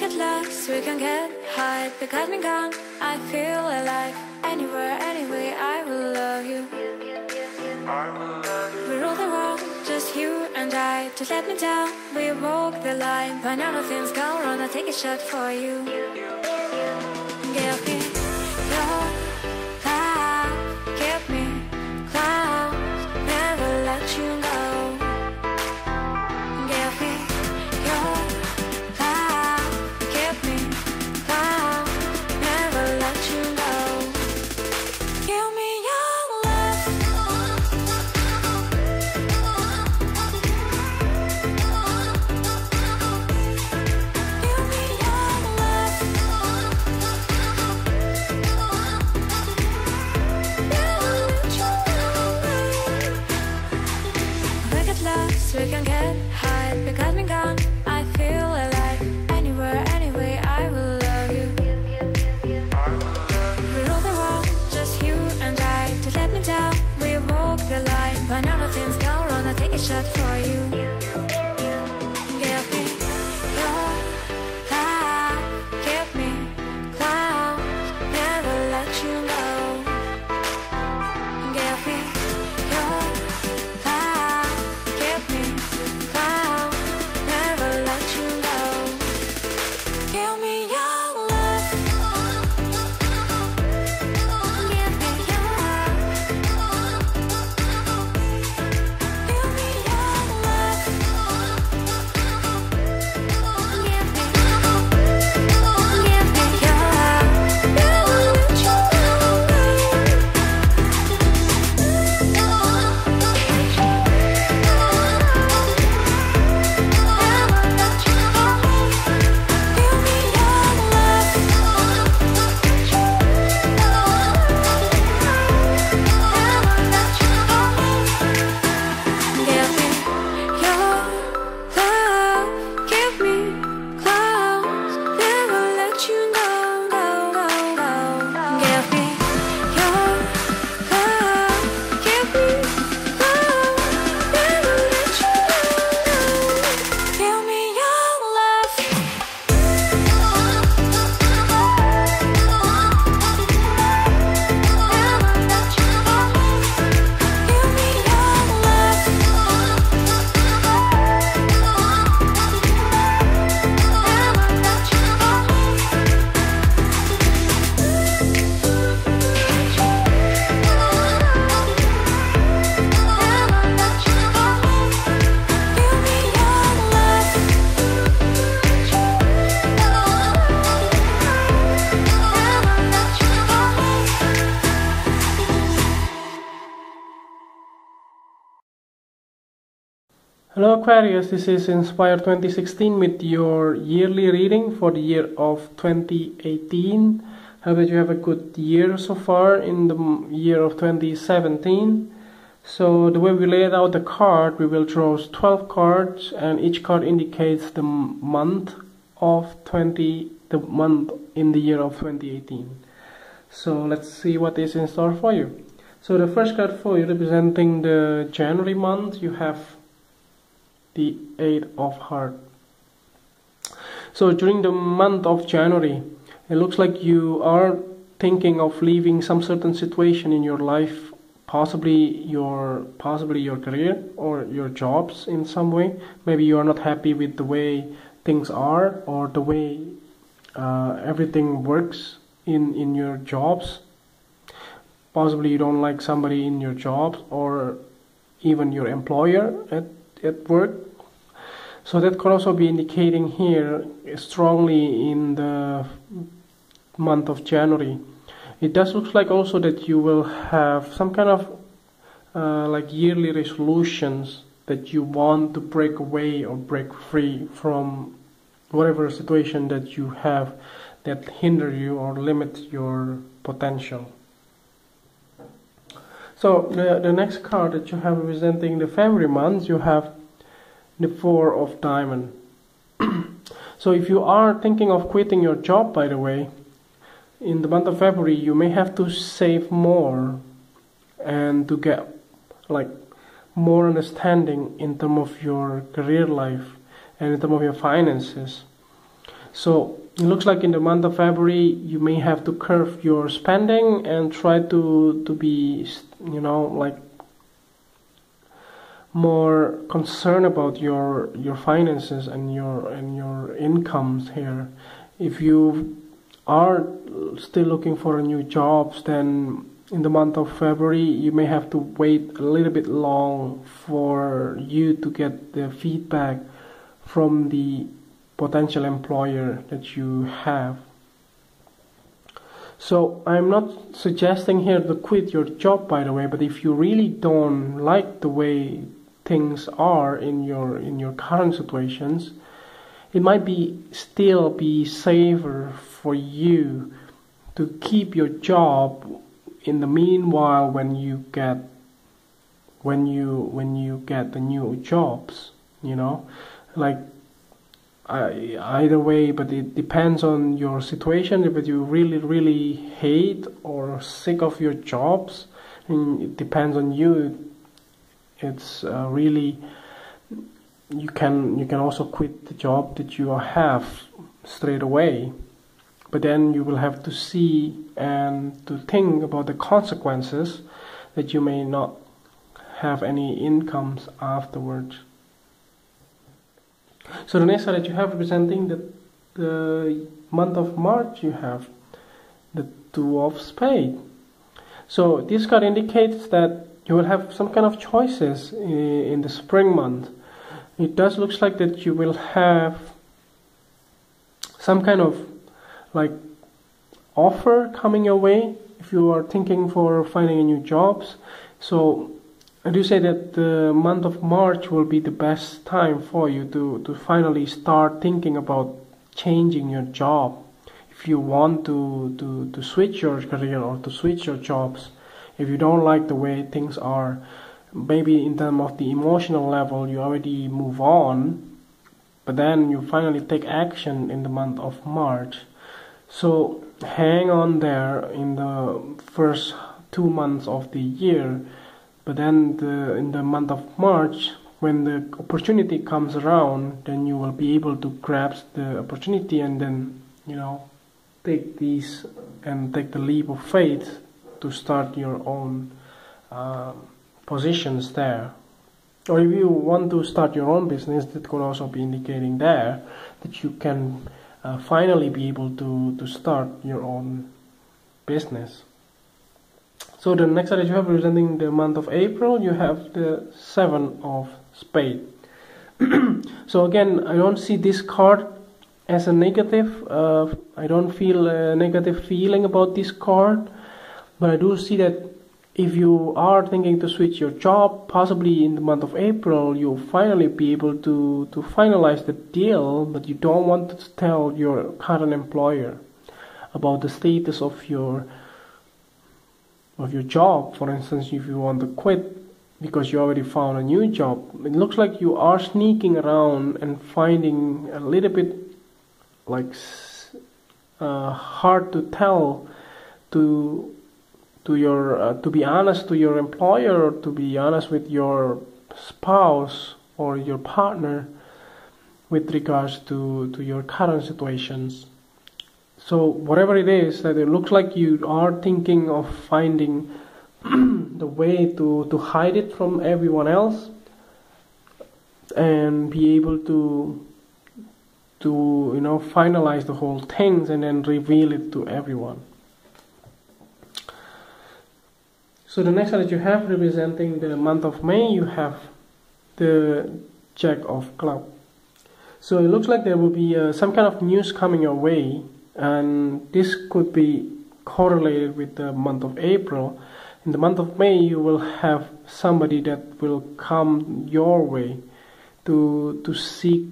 get lost, we can get high. Because me gone, I feel alive. Anywhere, anyway, I will love you. We rule the world, just you and I. Just let me down, we walk the line. But now nothing's gone wrong, I'll take a shot for you. Give me your love, give me clouds, never let you go. Give me your love, give me clouds, never let you go. Give me your love. Give me your love. We get lost, we can get high. Because me gone, I feel alive. Anywhere, anyway, I will love you. We rule the world, just you and I. Just let me down, we walk the line. But now nothing's gone wrong, I'll take a shot for you. Give me your love, give me clouds, never let you go. Give me your love, give me clouds, never let you go. Give me your love. Give me your love. Give me your love. Give me your love. Never let you go. Hello Aquarius, this is Inspire 2016 with your yearly reading for the year of 2018. Hope that you have a good year so far in the year of 2017. So the way we laid out the card, we will draw 12 cards and each card indicates the month in the year of 2018. So let's see what is in store for you. So the first card for you, representing the January month, you have the 8 of Hearts. So during the month of January, it looks like you are thinking of leaving some certain situation in your life, possibly your career or your jobs in some way. Maybe you are not happy with the way things are or the way everything works in your jobs. Possibly you don't like somebody in your jobs or even your employer at work. So that could also be indicating here strongly in the month of January. It does look like also that you will have some kind of like yearly resolutions that you want to break away or break free from whatever situation that you have that hinder you or limit your potential. So the next card that you have representing the February month, you have the 4 of Diamonds. So if you are thinking of quitting your job, by the way, in the month of February, you may have to save more and to get like more understanding in terms of your career life and in terms of your finances. So it looks like in the month of February you may have to curb your spending and try to be, you know, like more concerned about your finances and your incomes here. If you are still looking for a new jobs, then in the month of February you may have to wait a little bit long for you to get the feedback from the potential employer that you have. So I'm not suggesting here to quit your job, by the way, but if you really don't like the way things are in your current situations, it might still be safer for you to keep your job in the meanwhile when you get the new jobs, you know, like either way. But it depends on your situation. If you really hate or sick of your jobs, and it depends on you. It's really, you can also quit the job that you have straight away, but then you will have to see and to think about the consequences that you may not have any incomes afterwards. So the next card that you have representing the month of March, you have the Two of Spades. So this card indicates that you will have some kind of choices in the spring month. It does looks like that you will have some kind of like offer coming your way if you are thinking for finding a new jobs. So I do say that the month of March will be the best time for you to finally start thinking about changing your job. If you want to switch your career or to switch your jobs, if you don't like the way things are, maybe in terms of the emotional level you already move on, but then you finally take action in the month of March. So hang on there in the first 2 months of the year, but then in the month of March, when the opportunity comes around, then you will be able to grasp the opportunity and then, you know, take the leap of faith to start your own positions there. Or if you want to start your own business, that could also be indicating there that you can finally be able to start your own business. So the next card that you have representing the month of April, you have the Seven of Spades. So again, I don't see this card as a negative. I don't feel a negative feeling about this card. But I do see that if you are thinking to switch your job, possibly in the month of April, you'll finally be able to finalize the deal, but you don't want to tell your current employer about the status of your job. For instance, if you want to quit because you already found a new job, it looks like you are sneaking around and finding a little bit like hard to tell to be honest to your employer, or to be honest with your spouse or your partner with regards to your current situations. So whatever it is, that it looks like you are thinking of finding the way to hide it from everyone else and be able to you know, finalize the whole things and then reveal it to everyone. So the next card that you have representing the month of May, you have the Jack of Clubs. So it looks like there will be some kind of news coming your way, and this could be correlated with the month of April. In the month of May, you will have somebody that will come your way to seek,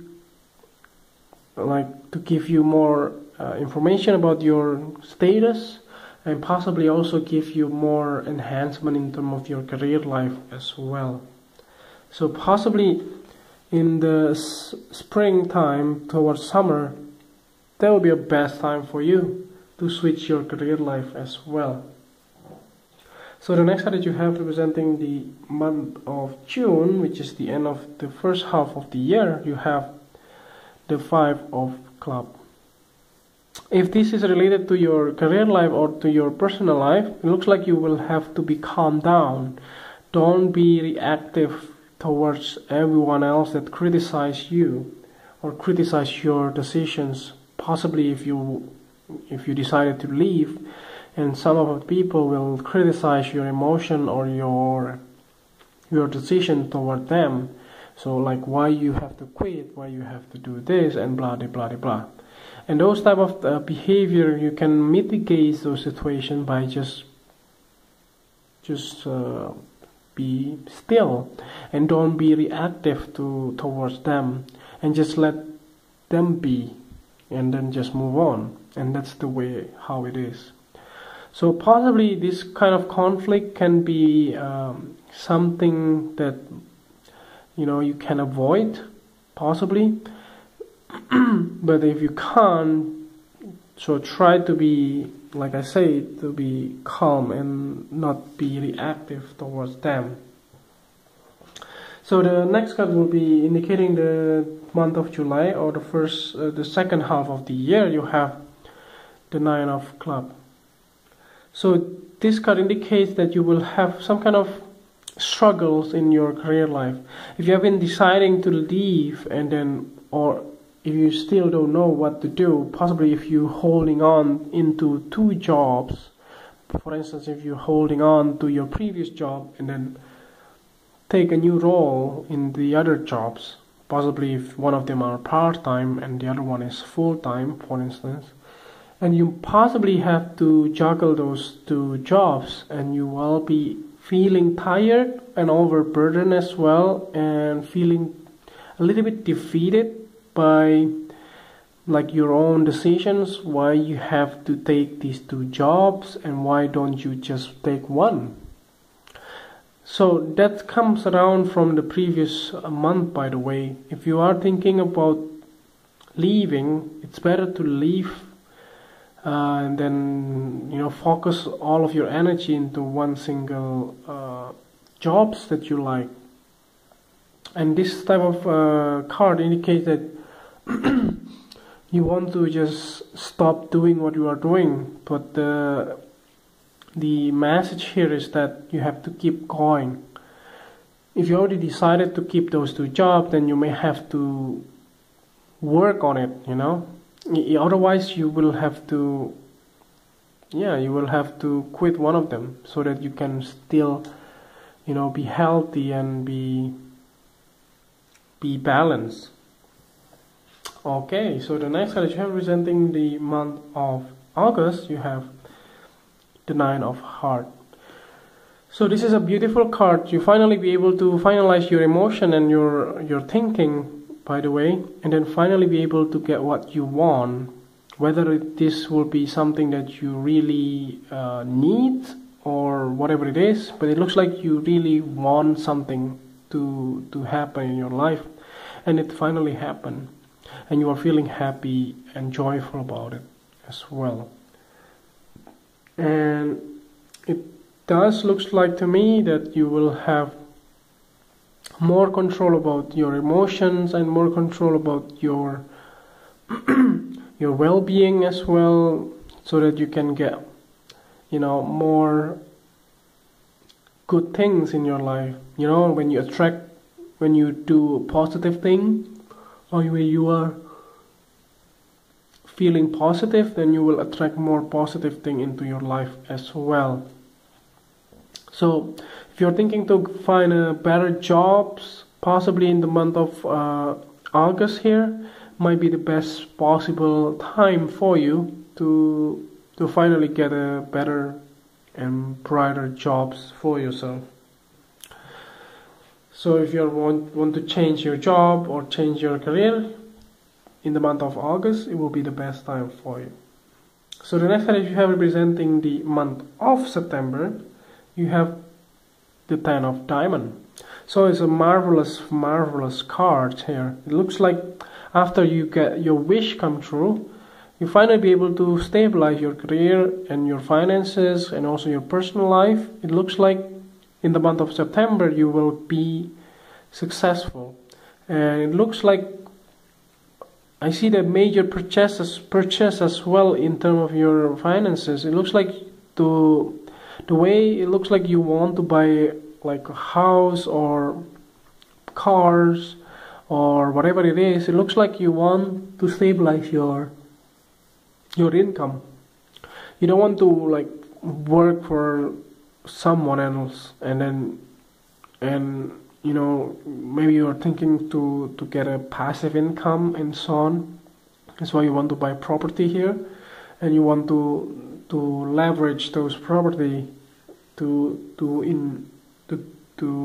like, to give you more information about your status, and possibly also give you more enhancement in terms of your career life as well. So possibly in the springtime towards summer, that will be a best time for you to switch your career life as well. So the next card that you have representing the month of June, which is the end of the first half of the year, you have the Five of Clubs. if this is related to your career life or to your personal life, it looks like you will have to be calm down. Don't be reactive towards everyone else that criticize you or criticize your decisions. Possibly if you decided to leave, and some of the people will criticize your emotion or your decision toward them. So like, why you have to quit, why you have to do this, and blah blah blah blah. And those type of behavior, you can mitigate those situations by just be still and don't be reactive towards them, and just let them be, and then just move on. And that's the way how it is. So possibly this kind of conflict can be something that you can avoid, possibly. But if you can't, so try to be, like I say, to be calm and not be reactive towards them. So the next card will be indicating the month of July, or the second half of the year. You have the Nine of Clubs. So this card indicates that you will have some kind of struggles in your career life. If you have been deciding to leave, and then, or if you still don't know what to do, possibly if you're holding on into two jobs, for instance, if you're holding on to your previous job and then take a new role in the other jobs, possibly if one of them are part-time and the other one is full-time, for instance, and you possibly have to juggle those two jobs, and you will be feeling tired and overburdened as well, and feeling a little bit defeated by like your own decisions, why you have to take these two jobs and why don't you just take one. So that comes around from the previous month, by the way. If you are thinking about leaving, it's better to leave and then focus all of your energy into one single jobs that you like. And this type of card indicates that you want to just stop doing what you are doing, but the message here is that you have to keep going. If you already decided to keep those two jobs, then you may have to work on it, otherwise you will have to quit one of them, so that you can still be healthy and be balanced. Okay, so the next card you have representing the month of August, you have the Nine of Hearts. So this is a beautiful card. You finally be able to finalize your emotion and your thinking, by the way, and then finally be able to get what you want, whether this will be something that you really need or whatever it is, but it looks like you really want something to happen in your life, and it finally happened, and you are feeling happy and joyful about it as well. And it does looks like to me that you will have more control about your emotions and more control about your your well-being as well, so that you can get more good things in your life. When you do a positive thing, or when you are feeling positive, then you will attract more positive thing into your life as well. So if you're thinking to find a better jobs, possibly in the month of August here might be the best possible time for you to finally get a better and brighter jobs for yourself. So if you want to change your job or change your career in the month of August, it will be the best time for you. So the next card you have representing the month of September, you have the Ten of Diamonds. So it's a marvelous card here. It looks like after you get your wish come true, you finally be able to stabilize your career and your finances and also your personal life. It looks like in the month of September you will be successful, and it looks like I see the major purchase as well in terms of your finances. It looks like the way it looks like you want to buy like a house or cars or whatever it is. It looks like you want to stabilize your income. You don't want to like work for someone else and you know, maybe you're thinking to get a passive income and so on. That's why you want to buy property here, and you want to leverage those property to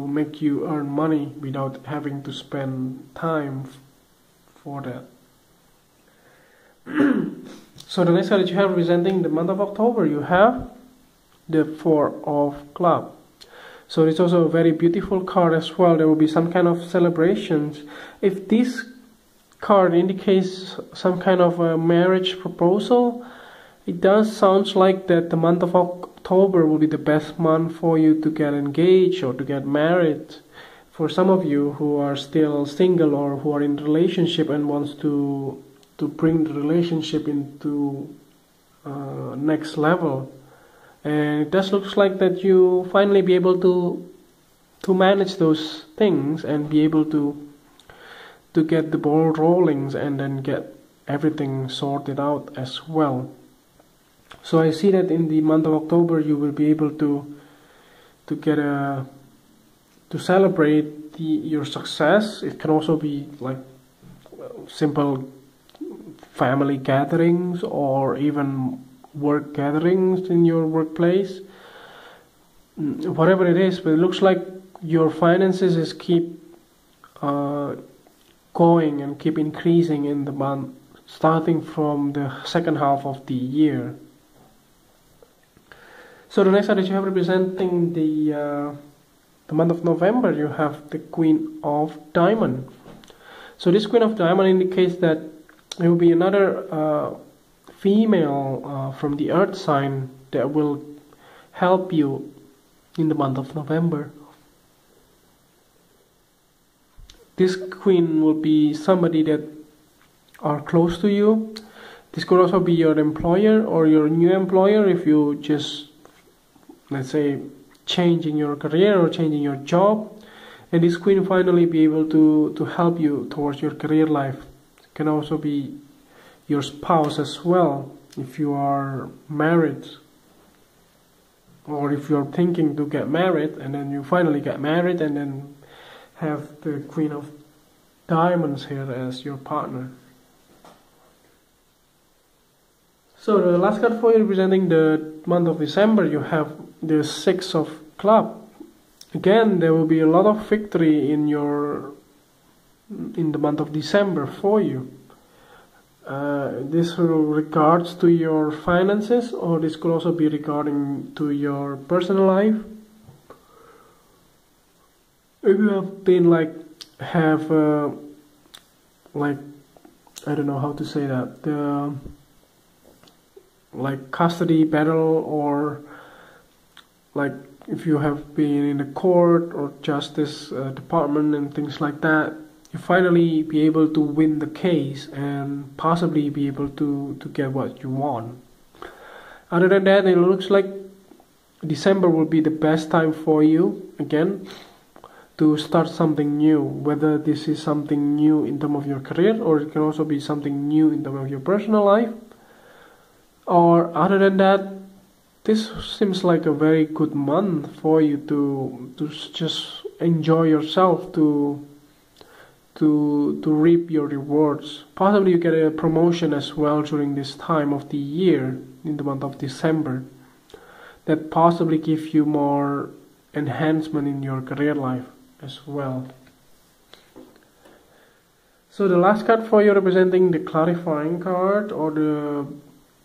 make you earn money without having to spend time for that. So the next card that you have representing the month of October, you have the Four of Clubs. So it's also a very beautiful card as well. There will be some kind of celebrations. If this card indicates some kind of a marriage proposal, it does sound like that the month of October will be the best month for you to get engaged or to get married. For some of you who are still single or who are in a relationship and wants to bring the relationship into next level. And it does look like that you finally be able to manage those things and be able to get the ball rolling and then get everything sorted out as well. So I see that in the month of October you will be able to get to celebrate your success. It can also be like simple family gatherings or even work gatherings in your workplace, whatever it is. But it looks like your finances is keep going and keep increasing in the month, starting from the second half of the year. So the next card that you have representing the month of November, you have the Queen of Diamond. So this Queen of Diamond indicates that there will be another female from the earth sign that will help you in the month of November. This queen will be somebody that are close to you. This could also be your employer or your new employer if you just, let's say, changing your career or changing your job. And this queen finally be able to help you towards your career life. It can also be your spouse as well, if you are married, or if you're thinking to get married and then you finally get married and then have the Queen of Diamonds here as your partner. So the last card for you representing the month of December, you have the Six of Clubs. Again, there will be a lot of victory in the month of December for you. This will regards to your finances, or this could also be regarding to your personal life. If you have been like I don't know how to say that, the like custody battle, or like if you have been in the court or justice department and things like that, you finally be able to win the case and possibly be able to get what you want. Other than that, it looks like December will be the best time for you again to start something new, whether this is something new in terms of your career, or it can also be something new in terms of your personal life. Or other than that, this seems like a very good month for you to just enjoy yourself, to reap your rewards. Possibly you get a promotion as well during this time of the year, in the month of December, that possibly give you more enhancement in your career life as well. So the last card for you representing the clarifying card or the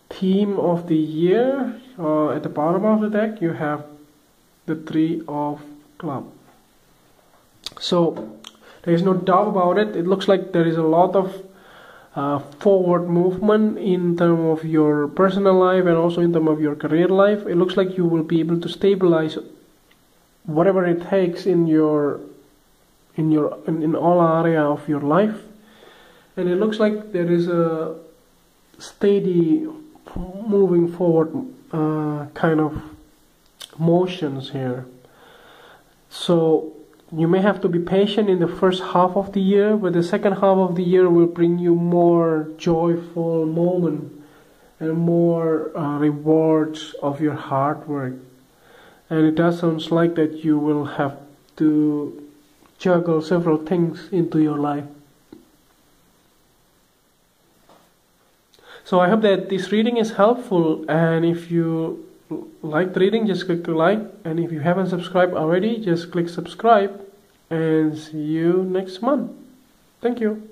theme of the year, at the bottom of the deck you have the Three of Clubs. So there is no doubt about it. It looks like there is a lot of forward movement in terms of your personal life and also in terms of your career life. It looks like you will be able to stabilize whatever it takes in all area of your life, and it looks like there is a steady moving forward kind of motions here. So you may have to be patient in the first half of the year, but the second half of the year will bring you more joyful moment and more rewards of your hard work. And it does sound like that you will have to juggle several things into your life. So I hope that this reading is helpful, and if you like the reading, just click the like, and if you haven't subscribed already, just click subscribe, and see you next month. Thank you.